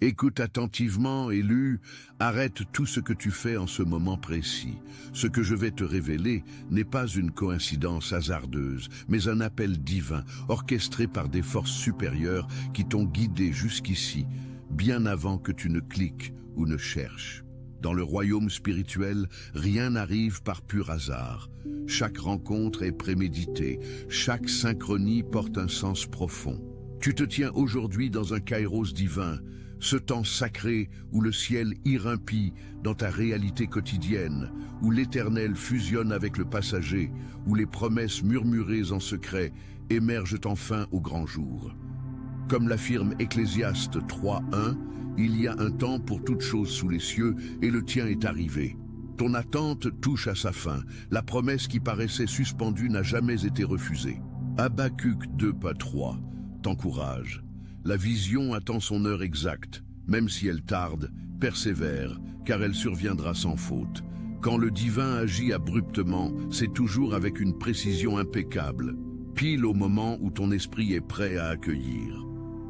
Écoute attentivement, élu, arrête tout ce que tu fais en ce moment précis. Ce que je vais te révéler n'est pas une coïncidence hasardeuse, mais un appel divin, orchestré par des forces supérieures qui t'ont guidé jusqu'ici, bien avant que tu ne cliques ou ne cherches. Dans le royaume spirituel, rien n'arrive par pur hasard. Chaque rencontre est préméditée, chaque synchronie porte un sens profond. Tu te tiens aujourd'hui dans un kairos divin, ce temps sacré où le ciel irrimpie dans ta réalité quotidienne, où l'éternel fusionne avec le passager, où les promesses murmurées en secret émergent enfin au grand jour. Comme l'affirme Ecclésiaste 3:1, il y a un temps pour toute chose sous les cieux et le tien est arrivé. Ton attente touche à sa fin, la promesse qui paraissait suspendue n'a jamais été refusée. Habacuc 2:3 t'encourage. La vision attend son heure exacte, même si elle tarde, persévère, car elle surviendra sans faute. Quand le divin agit abruptement, c'est toujours avec une précision impeccable, pile au moment où ton esprit est prêt à accueillir.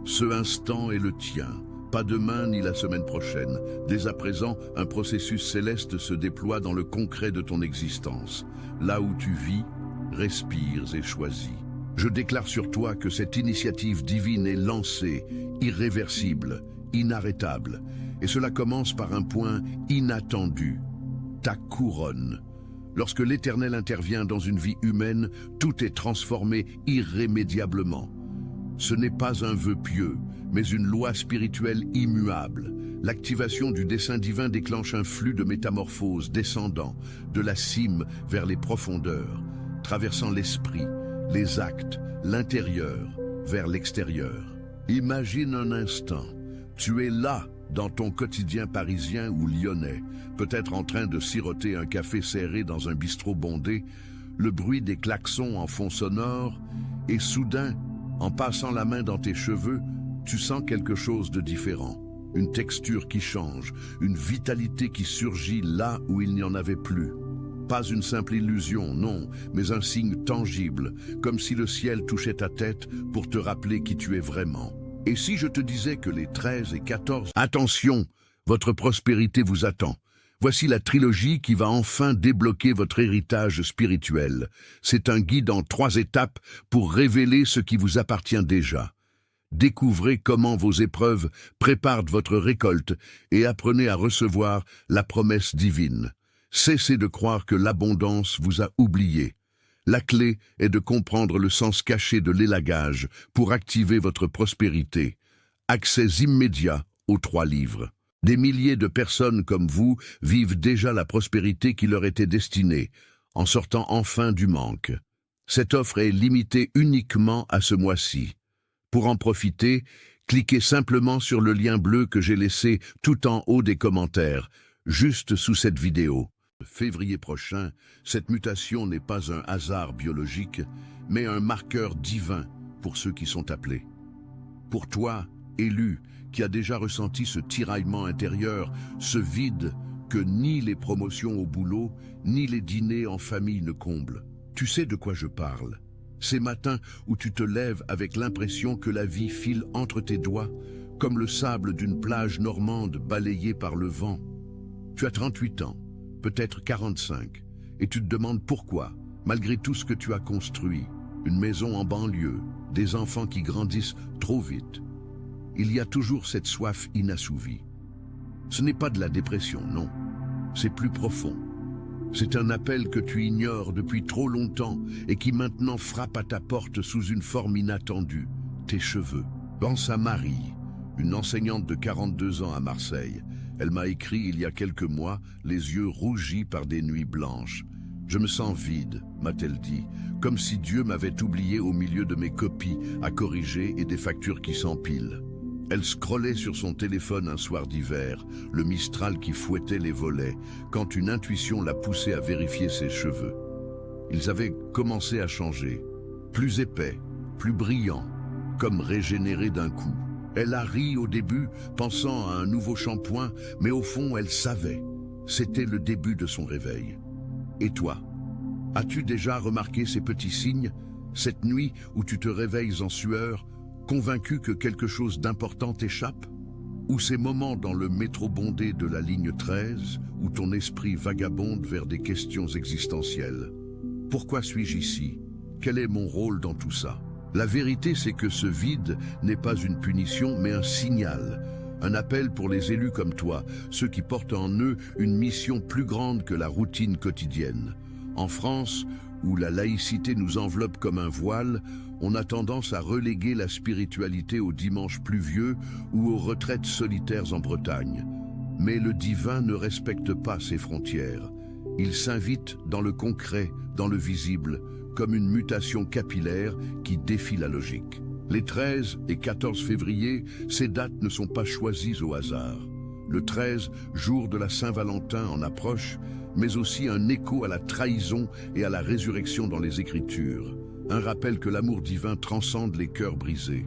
Ce instant est le tien, pas demain ni la semaine prochaine. Dès à présent, un processus céleste se déploie dans le concret de ton existence, là où tu vis, respires et choisis. Je déclare sur toi que cette initiative divine est lancée, irréversible, inarrêtable. Et cela commence par un point inattendu, ta couronne. Lorsque l'Éternel intervient dans une vie humaine, tout est transformé irrémédiablement. Ce n'est pas un vœu pieux, mais une loi spirituelle immuable. L'activation du dessein divin déclenche un flux de métamorphose descendant de la cime vers les profondeurs, traversant l'esprit, les actes, l'intérieur vers l'extérieur. Imagine un instant, tu es là dans ton quotidien parisien ou lyonnais, peut-être en train de siroter un café serré dans un bistrot bondé, le bruit des klaxons en fond sonore, et soudain, en passant la main dans tes cheveux, tu sens quelque chose de différent. Une texture qui change, une vitalité qui surgit là où il n'y en avait plus. Pas une simple illusion, non, mais un signe tangible, comme si le ciel touchait ta tête pour te rappeler qui tu es vraiment. Et si je te disais que les 13 et 14... Attention, votre prospérité vous attend. Voici la trilogie qui va enfin débloquer votre héritage spirituel. C'est un guide en 3 étapes pour révéler ce qui vous appartient déjà. Découvrez comment vos épreuves préparent votre récolte et apprenez à recevoir la promesse divine. Cessez de croire que l'abondance vous a oublié. La clé est de comprendre le sens caché de l'élagage pour activer votre prospérité. Accès immédiat aux 3 livres. Des milliers de personnes comme vous vivent déjà la prospérité qui leur était destinée, en sortant enfin du manque. Cette offre est limitée uniquement à ce mois-ci. Pour en profiter, cliquez simplement sur le lien bleu que j'ai laissé tout en haut des commentaires, juste sous cette vidéo. Février prochain, cette mutation n'est pas un hasard biologique, mais un marqueur divin pour ceux qui sont appelés. Pour toi, élu, qui a déjà ressenti ce tiraillement intérieur, ce vide que ni les promotions au boulot, ni les dîners en famille ne comblent. Tu sais de quoi je parle. Ces matins où tu te lèves avec l'impression que la vie file entre tes doigts, comme le sable d'une plage normande balayée par le vent. Tu as 38 ans. Peut-être 45, et tu te demandes pourquoi, malgré tout ce que tu as construit, une maison en banlieue, des enfants qui grandissent trop vite. Il y a toujours cette soif inassouvie. Ce n'est pas de la dépression, non. C'est plus profond. C'est un appel que tu ignores depuis trop longtemps et qui maintenant frappe à ta porte sous une forme inattendue, tes cheveux. Pense à Marie, une enseignante de 42 ans à Marseille. Elle m'a écrit il y a quelques mois, les yeux rougis par des nuits blanches. Je me sens vide, m'a-t-elle dit, comme si Dieu m'avait oublié au milieu de mes copies à corriger et des factures qui s'empilent. Elle scrollait sur son téléphone un soir d'hiver, le Mistral qui fouettait les volets, quand une intuition l'a poussée à vérifier ses cheveux. Ils avaient commencé à changer, plus épais, plus brillants, comme régénérés d'un coup. Elle a ri au début, pensant à un nouveau shampoing, mais au fond, elle savait. C'était le début de son réveil. Et toi, as-tu déjà remarqué ces petits signes, cette nuit où tu te réveilles en sueur, convaincu que quelque chose d'important t'échappe? Ou ces moments dans le métro bondé de la ligne 13, où ton esprit vagabonde vers des questions existentielles. Pourquoi suis-je ici? Quel est mon rôle dans tout ça? La vérité, c'est que ce vide n'est pas une punition, mais un signal. Un appel pour les élus comme toi, ceux qui portent en eux une mission plus grande que la routine quotidienne. En France, où la laïcité nous enveloppe comme un voile, on a tendance à reléguer la spiritualité aux dimanches pluvieux ou aux retraites solitaires en Bretagne. Mais le divin ne respecte pas ses frontières. Il s'invite dans le concret, dans le visible, comme une mutation capillaire qui défie la logique. Les 13 et 14 février, ces dates ne sont pas choisies au hasard. Le 13, jour de la Saint-Valentin en approche, mais aussi un écho à la trahison et à la résurrection dans les Écritures. Un rappel que l'amour divin transcende les cœurs brisés.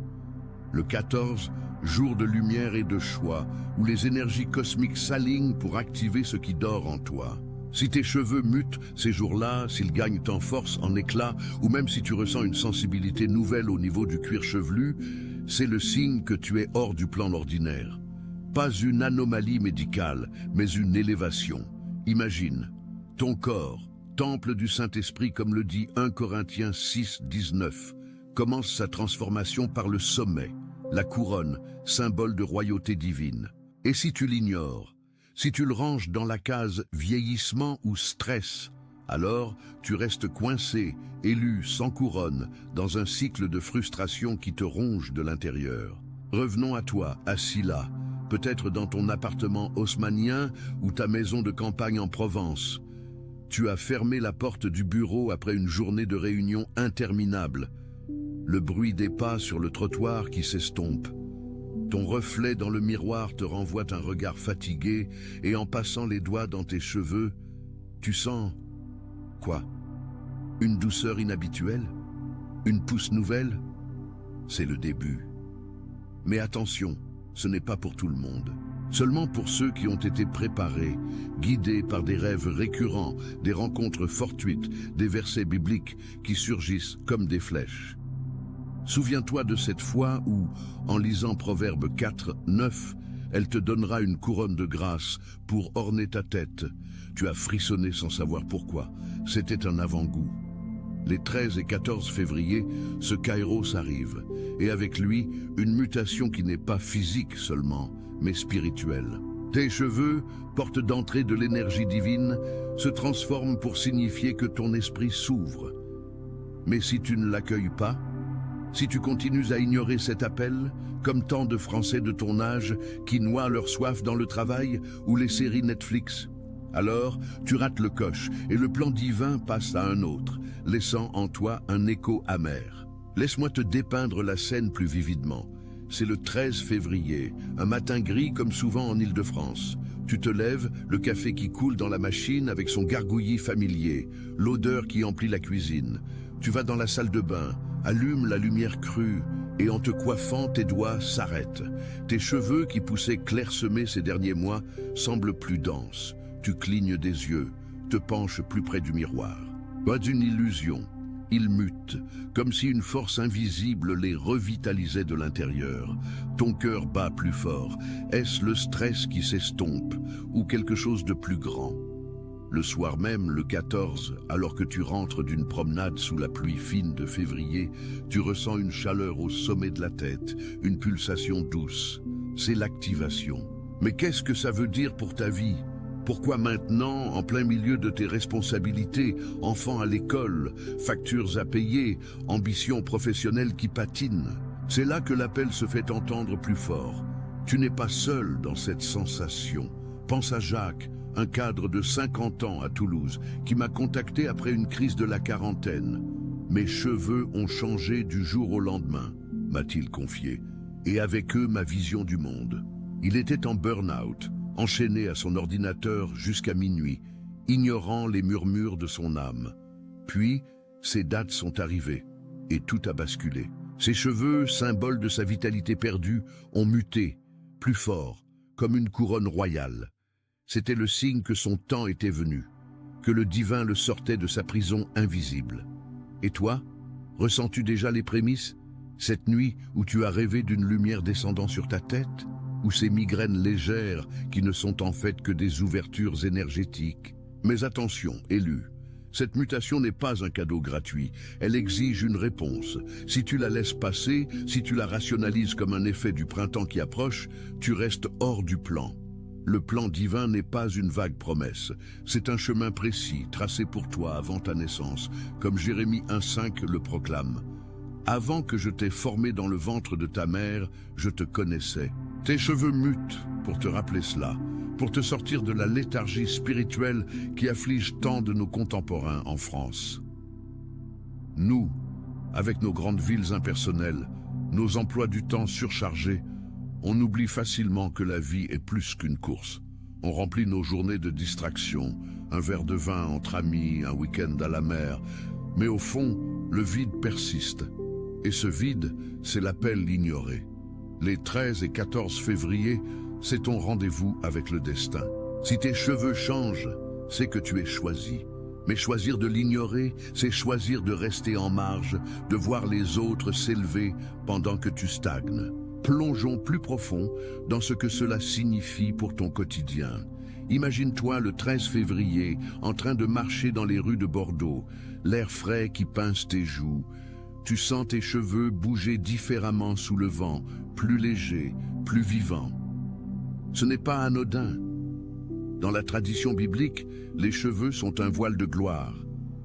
Le 14, jour de lumière et de choix, où les énergies cosmiques s'alignent pour activer ce qui dort en toi. Si tes cheveux mutent ces jours-là, s'ils gagnent en force, en éclat, ou même si tu ressens une sensibilité nouvelle au niveau du cuir chevelu, c'est le signe que tu es hors du plan ordinaire. Pas une anomalie médicale, mais une élévation. Imagine, ton corps, temple du Saint-Esprit comme le dit 1 Corinthiens 6, 19, commence sa transformation par le sommet, la couronne, symbole de royauté divine. Et si tu l'ignores, si tu le ranges dans la case vieillissement ou stress, alors tu restes coincé, élu sans couronne, dans un cycle de frustration qui te ronge de l'intérieur. Revenons à toi, assis là, peut-être dans ton appartement haussmannien ou ta maison de campagne en Provence. Tu as fermé la porte du bureau après une journée de réunion interminable. Le bruit des pas sur le trottoir qui s'estompe. Ton reflet dans le miroir te renvoie un regard fatigué et en passant les doigts dans tes cheveux, tu sens... quoi? Une douceur inhabituelle? Une pousse nouvelle? C'est le début. Mais attention, ce n'est pas pour tout le monde. Seulement pour ceux qui ont été préparés, guidés par des rêves récurrents, des rencontres fortuites, des versets bibliques qui surgissent comme des flèches. Souviens-toi de cette fois où, en lisant Proverbe 4, 9, elle te donnera une couronne de grâce pour orner ta tête. Tu as frissonné sans savoir pourquoi. C'était un avant-goût. Les 13 et 14 février, ce Kairos arrive, et avec lui, une mutation qui n'est pas physique seulement, mais spirituelle. Tes cheveux, porte d'entrée de l'énergie divine, se transforment pour signifier que ton esprit s'ouvre. Mais si tu ne l'accueilles pas, si tu continues à ignorer cet appel, comme tant de Français de ton âge qui noient leur soif dans le travail ou les séries Netflix, alors tu rates le coche et le plan divin passe à un autre, laissant en toi un écho amer. Laisse-moi te dépeindre la scène plus vividement. C'est le 13 février, un matin gris comme souvent en Île-de-France. Tu te lèves, le café qui coule dans la machine avec son gargouillis familier, l'odeur qui emplit la cuisine. Tu vas dans la salle de bain, allume la lumière crue et en te coiffant, tes doigts s'arrêtent. Tes cheveux qui poussaient clairsemés ces derniers mois semblent plus denses. Tu clignes des yeux, te penches plus près du miroir. Pas d'une illusion, ils mutent, comme si une force invisible les revitalisait de l'intérieur. Ton cœur bat plus fort. Est-ce le stress qui s'estompe ou quelque chose de plus grand? Le soir même, le 14, alors que tu rentres d'une promenade sous la pluie fine de février, tu ressens une chaleur au sommet de la tête, une pulsation douce. C'est l'activation. Mais qu'est-ce que ça veut dire pour ta vie? Pourquoi maintenant, en plein milieu de tes responsabilités, enfants à l'école, factures à payer, ambitions professionnelles qui patinent? C'est là que l'appel se fait entendre plus fort. Tu n'es pas seul dans cette sensation. Pense à Jacques, un cadre de 50 ans à Toulouse, qui m'a contacté après une crise de la quarantaine. Mes cheveux ont changé du jour au lendemain, m'a-t-il confié, et avec eux ma vision du monde. Il était en burn-out, enchaîné à son ordinateur jusqu'à minuit, ignorant les murmures de son âme. Puis, ces dates sont arrivées, et tout a basculé. Ses cheveux, symbole de sa vitalité perdue, ont muté, plus fort, comme une couronne royale. C'était le signe que son temps était venu, que le divin le sortait de sa prison invisible. Et toi, ressens-tu déjà les prémices? Cette nuit où tu as rêvé d'une lumière descendant sur ta tête? ou ces migraines légères qui ne sont en fait que des ouvertures énergétiques. Mais attention, élu, cette mutation n'est pas un cadeau gratuit, elle exige une réponse. Si tu la laisses passer, si tu la rationalises comme un effet du printemps qui approche, tu restes hors du plan. Le plan divin n'est pas une vague promesse, c'est un chemin précis, tracé pour toi avant ta naissance, comme Jérémie 1,5 le proclame. Avant que je t'ai formé dans le ventre de ta mère, je te connaissais. Tes cheveux mutent pour te rappeler cela, pour te sortir de la léthargie spirituelle qui afflige tant de nos contemporains en France. Nous, avec nos grandes villes impersonnelles, nos emplois du temps surchargés, on oublie facilement que la vie est plus qu'une course. On remplit nos journées de distractions, un verre de vin entre amis, un week-end à la mer. Mais au fond, le vide persiste. Et ce vide, c'est l'appel ignoré. Les 13 et 14 février, c'est ton rendez-vous avec le destin. Si tes cheveux changent, c'est que tu es choisi. Mais choisir de l'ignorer, c'est choisir de rester en marge, de voir les autres s'élever pendant que tu stagnes. Plongeons plus profond dans ce que cela signifie pour ton quotidien. Imagine-toi le 13 février en train de marcher dans les rues de Bordeaux, l'air frais qui pince tes joues. Tu sens tes cheveux bouger différemment sous le vent, plus légers, plus vivants. Ce n'est pas anodin. Dans la tradition biblique, les cheveux sont un voile de gloire,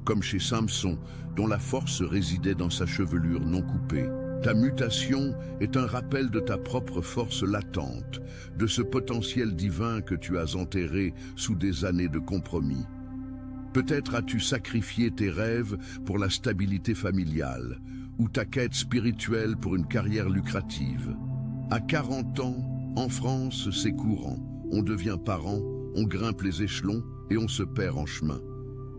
comme chez Samson, dont la force résidait dans sa chevelure non coupée. Ta mutation est un rappel de ta propre force latente, de ce potentiel divin que tu as enterré sous des années de compromis. Peut-être as-tu sacrifié tes rêves pour la stabilité familiale, ou ta quête spirituelle pour une carrière lucrative. À 40 ans, en France, c'est courant. On devient parent, on grimpe les échelons et on se perd en chemin.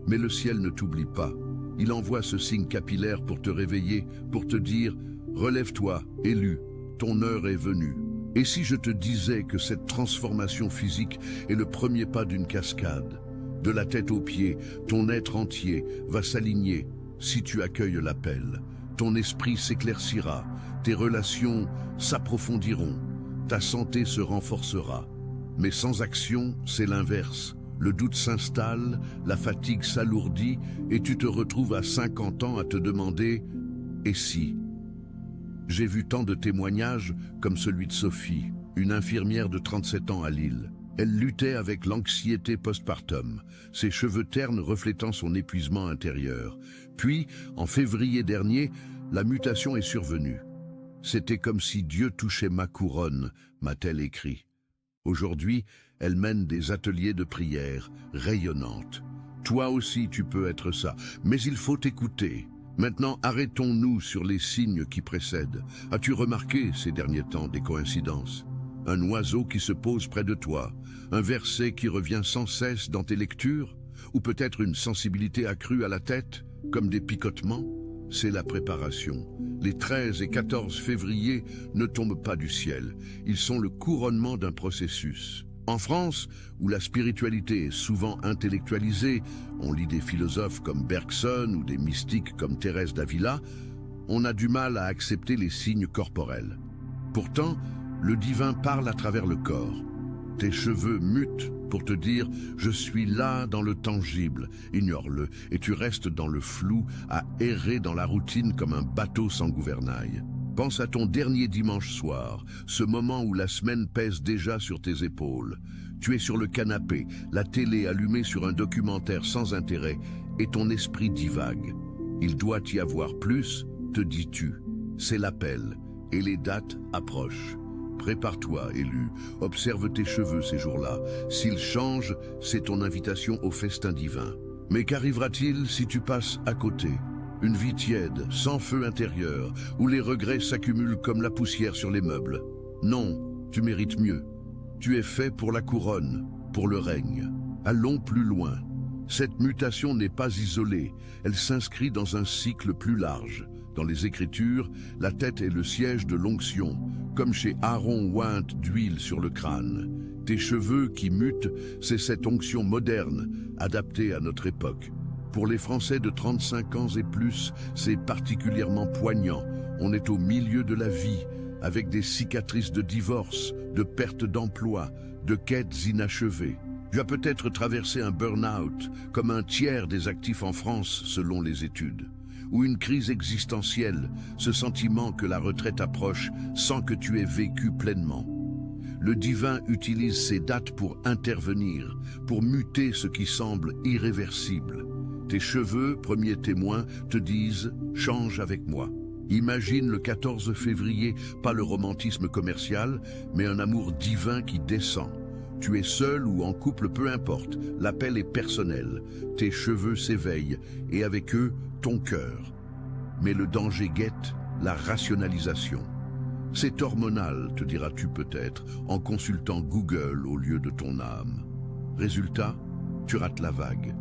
Mais le ciel ne t'oublie pas. Il envoie ce signe capillaire pour te réveiller, pour te dire « Relève-toi, élu, ton heure est venue ». Et si je te disais que cette transformation physique est le premier pas d'une cascade? De la tête aux pieds, ton être entier va s'aligner si tu accueilles l'appel. Ton esprit s'éclaircira, tes relations s'approfondiront, ta santé se renforcera. Mais sans action, c'est l'inverse. Le doute s'installe, la fatigue s'alourdit et tu te retrouves à 50 ans à te demander « Et si ?» J'ai vu tant de témoignages comme celui de Sophie, une infirmière de 37 ans à Lille. Elle luttait avec l'anxiété postpartum, ses cheveux ternes reflétant son épuisement intérieur. Puis, en février dernier, la mutation est survenue. C'était comme si Dieu touchait ma couronne, m'a-t-elle écrit. Aujourd'hui, elle mène des ateliers de prière rayonnantes. Toi aussi tu peux être ça, mais il faut écouter. Maintenant, arrêtons-nous sur les signes qui précèdent. As-tu remarqué ces derniers temps des coïncidences? Un oiseau qui se pose près de toi, un verset qui revient sans cesse dans tes lectures, ou peut-être une sensibilité accrue à la tête, comme des picotements? C'est la préparation. Les 13 et 14 février ne tombent pas du ciel, ils sont le couronnement d'un processus. En France, où la spiritualité est souvent intellectualisée, on lit des philosophes comme Bergson ou des mystiques comme Thérèse d'Avila, on a du mal à accepter les signes corporels. Pourtant, le divin parle à travers le corps. Tes cheveux mutent pour te dire « Je suis là dans le tangible ». Ignore-le et tu restes dans le flou, à errer dans la routine comme un bateau sans gouvernail. Pense à ton dernier dimanche soir, ce moment où la semaine pèse déjà sur tes épaules. Tu es sur le canapé, la télé allumée sur un documentaire sans intérêt et ton esprit divague. Il doit y avoir plus, te dis-tu. C'est l'appel et les dates approchent. Prépare-toi, élu. Observe tes cheveux ces jours-là. S'ils changent, c'est ton invitation au festin divin. Mais qu'arrivera-t-il si tu passes à côté? Une vie tiède, sans feu intérieur, où les regrets s'accumulent comme la poussière sur les meubles. Non, tu mérites mieux. Tu es fait pour la couronne, pour le règne. Allons plus loin. Cette mutation n'est pas isolée, elle s'inscrit dans un cycle plus large. Dans les Écritures, la tête est le siège de l'onction, comme chez Aaron ointe d'huile sur le crâne. Tes cheveux qui mutent, c'est cette onction moderne, adaptée à notre époque. Pour les Français de 35 ans et plus, c'est particulièrement poignant. On est au milieu de la vie, avec des cicatrices de divorce, de perte d'emploi, de quêtes inachevées. Tu as peut-être traversé un burn-out, comme un tiers des actifs en France selon les études, ou une crise existentielle, ce sentiment que la retraite approche sans que tu aies vécu pleinement. Le divin utilise ces dates pour intervenir, pour muter ce qui semble irréversible. Tes cheveux, premier témoin, te disent « change avec moi ». Imagine le 14 février, pas le romantisme commercial, mais un amour divin qui descend. Tu es seul ou en couple, peu importe, l'appel est personnel. Tes cheveux s'éveillent et avec eux, ton cœur. Mais le danger guette la rationalisation. C'est hormonal, te diras-tu peut-être, en consultant Google au lieu de ton âme. Résultat, tu rates la vague.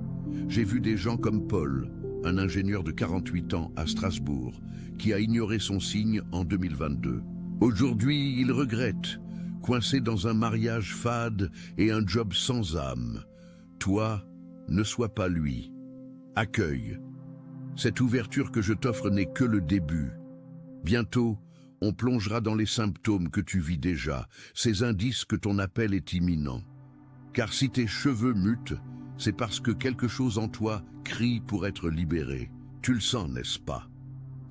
J'ai vu des gens comme Paul, un ingénieur de 48 ans à Strasbourg, qui a ignoré son signe en 2022. Aujourd'hui, il regrette, coincé dans un mariage fade et un job sans âme. Toi, ne sois pas lui. Accueille. Cette ouverture que je t'offre n'est que le début. Bientôt, on plongera dans les symptômes que tu vis déjà, ces indices que ton appel est imminent. Car si tes cheveux mutent, c'est parce que quelque chose en toi crie pour être libéré. Tu le sens, n'est-ce pas?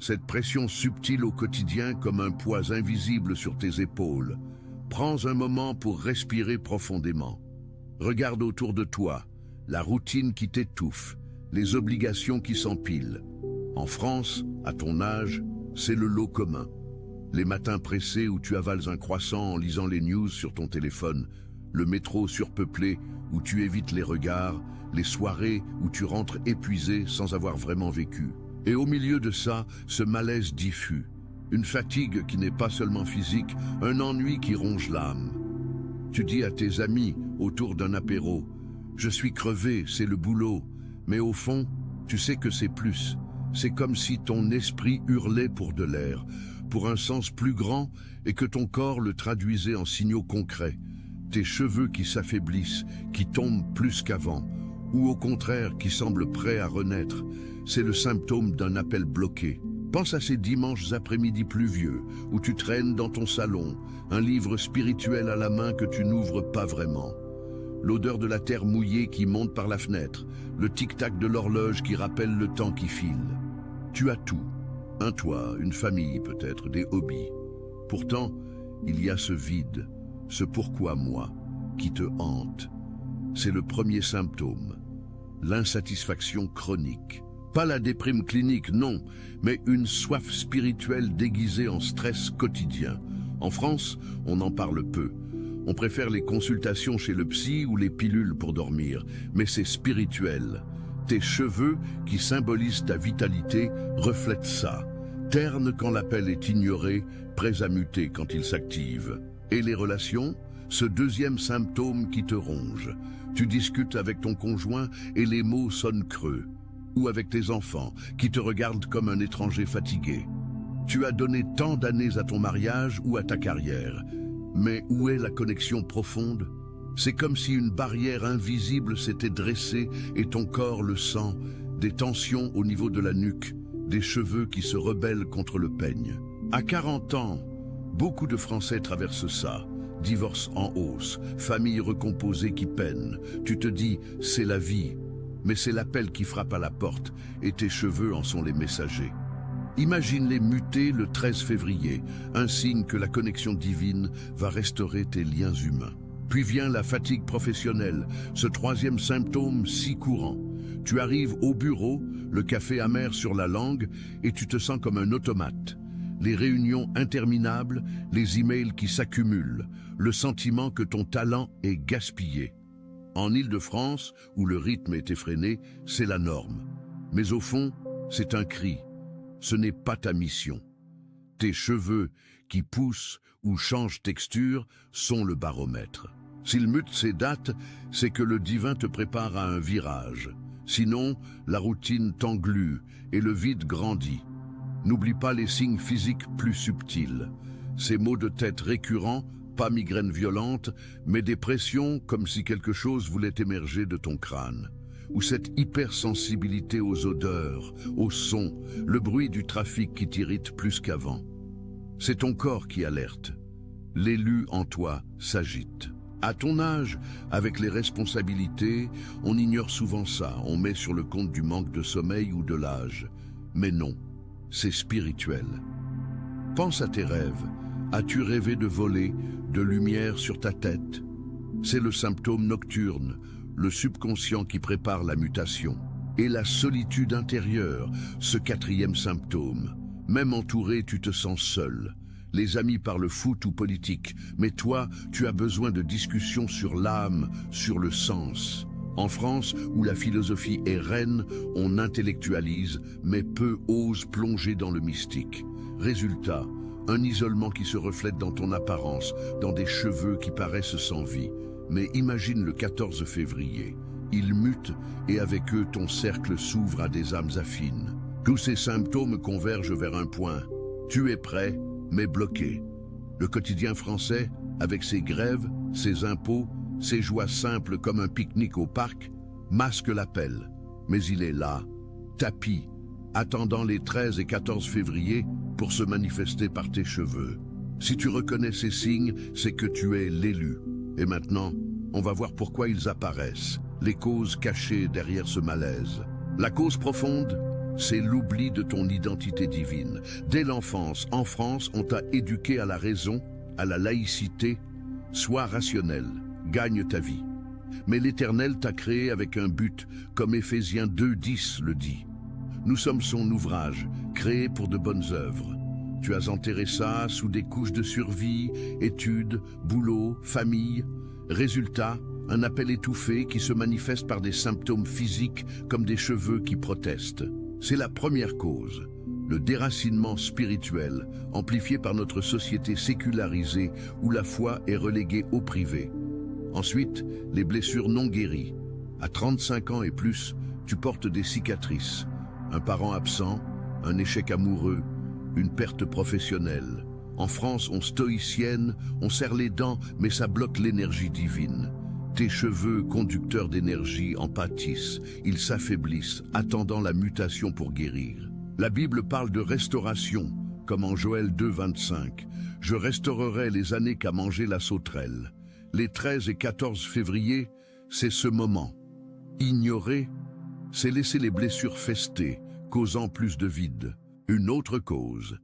Cette pression subtile au quotidien comme un poids invisible sur tes épaules. Prends un moment pour respirer profondément. Regarde autour de toi, la routine qui t'étouffe, les obligations qui s'empilent. En France, à ton âge, c'est le lot commun. Les matins pressés où tu avales un croissant en lisant les news sur ton téléphone, le métro surpeuplé où tu évites les regards, les soirées où tu rentres épuisé sans avoir vraiment vécu. Et au milieu de ça, ce malaise diffus, une fatigue qui n'est pas seulement physique, un ennui qui ronge l'âme. Tu dis à tes amis autour d'un apéro, « Je suis crevé, c'est le boulot », mais au fond, tu sais que c'est plus. C'est comme si ton esprit hurlait pour de l'air, pour un sens plus grand et que ton corps le traduisait en signaux concrets. Tes cheveux qui s'affaiblissent, qui tombent plus qu'avant, ou au contraire qui semblent prêts à renaître, c'est le symptôme d'un appel bloqué. Pense à ces dimanches après-midi pluvieux, où tu traînes dans ton salon, un livre spirituel à la main que tu n'ouvres pas vraiment. L'odeur de la terre mouillée qui monte par la fenêtre, le tic-tac de l'horloge qui rappelle le temps qui file. Tu as tout. Un toit, une famille peut-être, des hobbies. Pourtant, il y a ce vide, ce pourquoi moi, qui te hante. C'est le premier symptôme, l'insatisfaction chronique. Pas la déprime clinique, non, mais une soif spirituelle déguisée en stress quotidien. En France, on en parle peu. On préfère les consultations chez le psy ou les pilules pour dormir, mais c'est spirituel. Tes cheveux, qui symbolisent ta vitalité, reflètent ça. Terne quand l'appel est ignoré, prêts à muter quand il s'active. Et les relations? Ce deuxième symptôme qui te ronge. Tu discutes avec ton conjoint et les mots sonnent creux. Ou avec tes enfants, qui te regardent comme un étranger fatigué. Tu as donné tant d'années à ton mariage ou à ta carrière. Mais où est la connexion profonde? C'est comme si une barrière invisible s'était dressée et ton corps le sent, des tensions au niveau de la nuque, des cheveux qui se rebellent contre le peigne. À 40 ans, beaucoup de Français traversent ça. Divorce en hausse, famille recomposée qui peine. Tu te dis, c'est la vie. Mais c'est l'appel qui frappe à la porte et tes cheveux en sont les messagers. Imagine-les muter le 13 février, un signe que la connexion divine va restaurer tes liens humains. Puis vient la fatigue professionnelle, ce troisième symptôme si courant. Tu arrives au bureau, le café amer sur la langue, et tu te sens comme un automate. Les réunions interminables, les emails qui s'accumulent, le sentiment que ton talent est gaspillé. En Île-de-France, où le rythme est effréné, c'est la norme. Mais au fond, c'est un cri. Ce n'est pas ta mission. Tes cheveux, qui poussent ou changent texture, sont le baromètre. S'il mute ces dates, c'est que le divin te prépare à un virage. Sinon, la routine t'englue et le vide grandit. N'oublie pas les signes physiques plus subtils. Ces maux de tête récurrents, pas migraine violente, mais des pressions comme si quelque chose voulait émerger de ton crâne. Ou cette hypersensibilité aux odeurs, aux sons, le bruit du trafic qui t'irrite plus qu'avant. C'est ton corps qui alerte. L'élu en toi s'agite. À ton âge, avec les responsabilités, on ignore souvent ça, on met sur le compte du manque de sommeil ou de l'âge. Mais non, c'est spirituel. Pense à tes rêves. As-tu rêvé de voler, de lumière sur ta tête? C'est le symptôme nocturne, le subconscient qui prépare la mutation. Et la solitude intérieure, ce quatrième symptôme. Même entouré, tu te sens seul. Les amis parlent foot ou politique, mais toi, tu as besoin de discussions sur l'âme, sur le sens. En France, où la philosophie est reine, on intellectualise, mais peu osent plonger dans le mystique. Résultat, un isolement qui se reflète dans ton apparence, dans des cheveux qui paraissent sans vie. Mais imagine le 14 février. Ils mutent et avec eux ton cercle s'ouvre à des âmes affines. Tous ces symptômes convergent vers un point. Tu es prêt, mais bloqué. Le quotidien français, avec ses grèves, ses impôts, ses joies simples comme un pique-nique au parc, masque l'appel. Mais il est là, tapis, attendant les 13 et 14 février pour se manifester par tes cheveux. Si tu reconnais ces signes, c'est que tu es l'élu. Et maintenant, on va voir pourquoi ils apparaissent, les causes cachées derrière ce malaise. La cause profonde, c'est l'oubli de ton identité divine. Dès l'enfance, en France, on t'a éduqué à la raison, à la laïcité. Sois rationnel, gagne ta vie. Mais l'Éternel t'a créé avec un but, comme Éphésiens 2:10 le dit. Nous sommes son ouvrage, créé pour de bonnes œuvres. Tu as enterré ça sous des couches de survie, études, boulot, famille. Résultat, un appel étouffé qui se manifeste par des symptômes physiques comme des cheveux qui protestent. C'est la première cause, le déracinement spirituel, amplifié par notre société sécularisée où la foi est reléguée au privé. Ensuite, les blessures non guéries. À 35 ans et plus, tu portes des cicatrices, un parent absent, un échec amoureux, une perte professionnelle. En France, on stoïcienne, on serre les dents, mais ça bloque l'énergie divine. Tes cheveux, conducteurs d'énergie, en pâtissent. Ils s'affaiblissent, attendant la mutation pour guérir. La Bible parle de restauration, comme en Joël 2:25. « Je restaurerai les années qu'a mangé la sauterelle. » Les 13 et 14 février, c'est ce moment. Ignorer, c'est laisser les blessures fester, causant plus de vide. Une autre cause,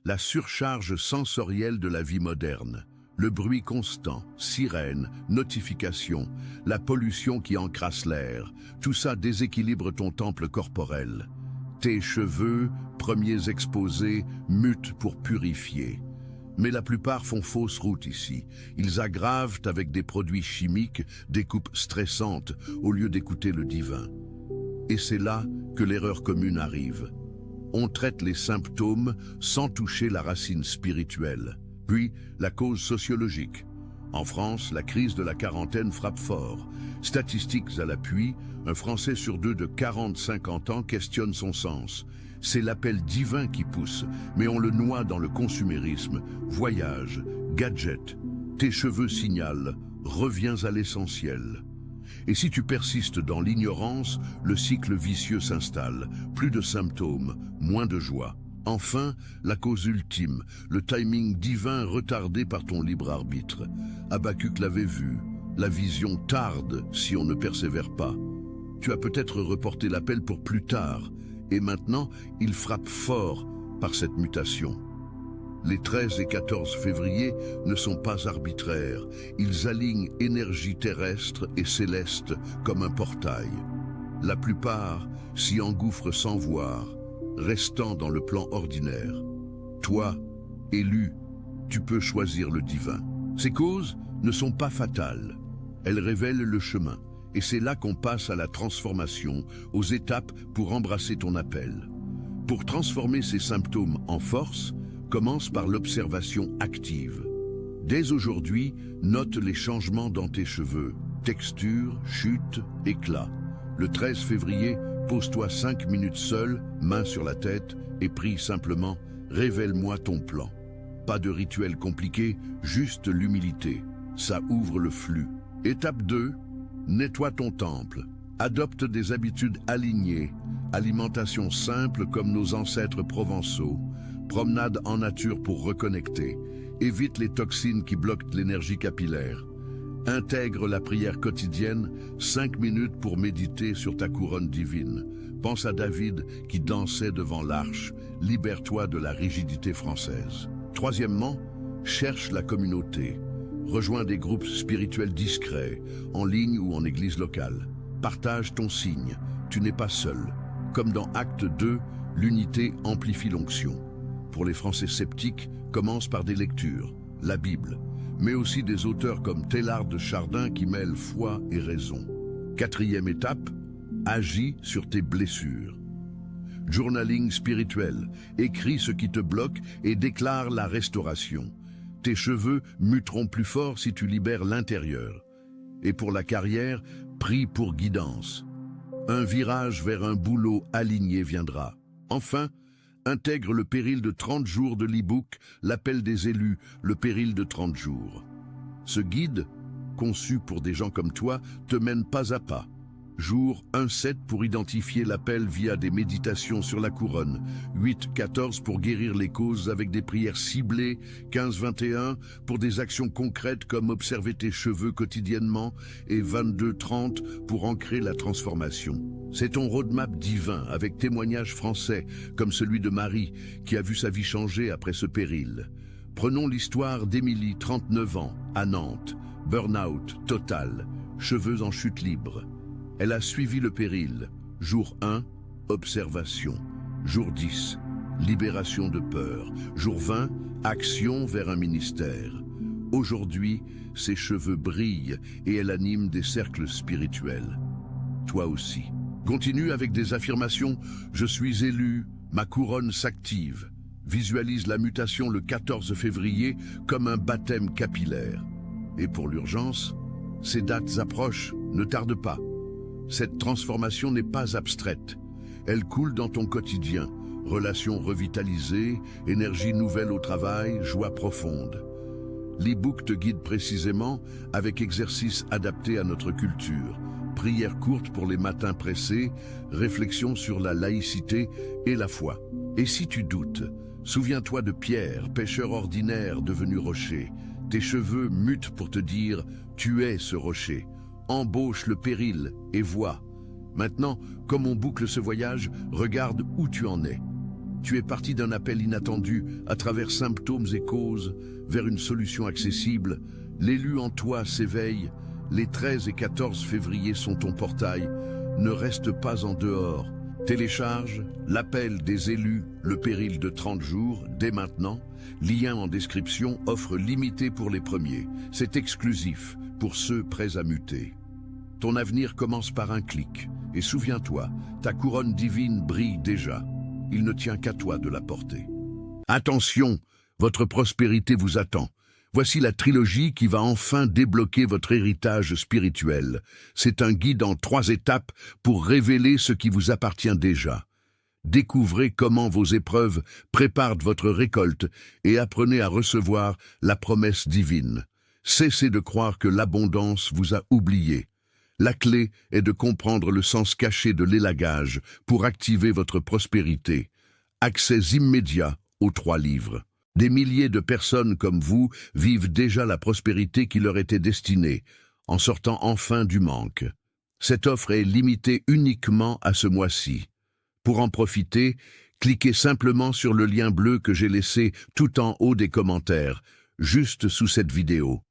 la surcharge sensorielle de la vie moderne. Le bruit constant, sirènes, notifications, la pollution qui encrasse l'air, tout ça déséquilibre ton temple corporel. Tes cheveux, premiers exposés, mutent pour purifier. Mais la plupart font fausse route ici. Ils aggravent avec des produits chimiques, des coupes stressantes, au lieu d'écouter le divin. Et c'est là que l'erreur commune arrive. On traite les symptômes sans toucher la racine spirituelle. Puis, la cause sociologique. En France, la crise de la quarantaine frappe fort. Statistiques à l'appui, un Français sur deux de 40-50 ans questionne son sens. C'est l'appel divin qui pousse, mais on le noie dans le consumérisme, voyage, gadget. Tes cheveux signalent, reviens à l'essentiel. Et si tu persistes dans l'ignorance, le cycle vicieux s'installe. Plus de symptômes, moins de joie. Enfin, la cause ultime, le timing divin retardé par ton libre arbitre. Habacuc l'avait vu, la vision tarde si on ne persévère pas. Tu as peut-être reporté l'appel pour plus tard, et maintenant il frappe fort par cette mutation. Les 13 et 14 février ne sont pas arbitraires, ils alignent énergie terrestre et céleste comme un portail. La plupart s'y engouffrent sans voir, restant dans le plan ordinaire. Toi, élu, tu peux choisir le divin. Ces causes ne sont pas fatales. Elles révèlent le chemin. Et c'est là qu'on passe à la transformation, aux étapes pour embrasser ton appel. Pour transformer ces symptômes en force, commence par l'observation active. Dès aujourd'hui, note les changements dans tes cheveux, texture, chute, éclat. Le 13 février, pose-toi 5 minutes seul, main sur la tête, et prie simplement « Révèle-moi ton plan ». Pas de rituel compliqué, juste l'humilité. Ça ouvre le flux. Étape 2, nettoie ton temple. Adopte des habitudes alignées, alimentation simple comme nos ancêtres provençaux, Promenade en nature pour reconnecter. Évite les toxines qui bloquent l'énergie capillaire. Intègre la prière quotidienne, 5 minutes pour méditer sur ta couronne divine. Pense à David qui dansait devant l'arche. Libère-toi de la rigidité française. Troisièmement, cherche la communauté. Rejoins des groupes spirituels discrets, en ligne ou en église locale. Partage ton signe, tu n'es pas seul. Comme dans Acte 2, l'unité amplifie l'onction. Pour les Français sceptiques, commence par des lectures, la Bible, mais aussi des auteurs comme Teilhard de Chardin qui mêlent foi et raison. Quatrième étape, agis sur tes blessures. Journaling spirituel, écris ce qui te bloque et déclare la restauration. Tes cheveux muteront plus fort si tu libères l'intérieur. Et pour la carrière, prie pour guidance. Un virage vers un boulot aligné viendra. Enfin, intègre le péril de 30 jours de l'e-book, l'appel des élus, le péril de 30 jours. Ce guide, conçu pour des gens comme toi, te mène pas à pas. Jour 1-7 pour identifier l'appel via des méditations sur la couronne, 8-14 pour guérir les causes avec des prières ciblées, 15-21 pour des actions concrètes comme observer tes cheveux quotidiennement et 22-30 pour ancrer la transformation. C'est ton roadmap divin avec témoignages français comme celui de Marie qui a vu sa vie changer après ce péril. Prenons l'histoire d'Émilie, 39 ans, à Nantes, burn-out total, cheveux en chute libre. Elle a suivi le péril. Jour 1, observation. Jour 10, libération de peur. Jour 20, action vers un ministère. Aujourd'hui, ses cheveux brillent et elle anime des cercles spirituels. Toi aussi. Continue avec des affirmations. Je suis élu, ma couronne s'active. Visualise la mutation le 14 février comme un baptême capillaire. Et pour l'urgence, ces dates approchent, ne tarde pas. Cette transformation n'est pas abstraite. Elle coule dans ton quotidien. Relations revitalisées, énergie nouvelle au travail, joie profonde. L'e-book te guide précisément avec exercices adaptés à notre culture. Prières courtes pour les matins pressés, réflexions sur la laïcité et la foi. Et si tu doutes, souviens-toi de Pierre, pêcheur ordinaire devenu rocher. Tes cheveux mutent pour te dire « Tu es ce rocher ». Embauche le péril et vois. Maintenant, comme on boucle ce voyage, regarde où tu en es. Tu es parti d'un appel inattendu, à travers symptômes et causes, vers une solution accessible. L'élu en toi s'éveille. Les 13 et 14 février sont ton portail. Ne reste pas en dehors. Télécharge l'appel des élus, le péril de 30 jours, dès maintenant. Lien en description, offre limitée pour les premiers. C'est exclusif pour ceux prêts à muter. Ton avenir commence par un clic. Et souviens-toi, ta couronne divine brille déjà. Il ne tient qu'à toi de la porter. Attention, votre prospérité vous attend. Voici la trilogie qui va enfin débloquer votre héritage spirituel. C'est un guide en 3 étapes pour révéler ce qui vous appartient déjà. Découvrez comment vos épreuves préparent votre récolte et apprenez à recevoir la promesse divine. Cessez de croire que l'abondance vous a oublié. La clé est de comprendre le sens caché de l'élagage pour activer votre prospérité. Accès immédiat aux 3 livres. Des milliers de personnes comme vous vivent déjà la prospérité qui leur était destinée, en sortant enfin du manque. Cette offre est limitée uniquement à ce mois-ci. Pour en profiter, cliquez simplement sur le lien bleu que j'ai laissé tout en haut des commentaires, juste sous cette vidéo.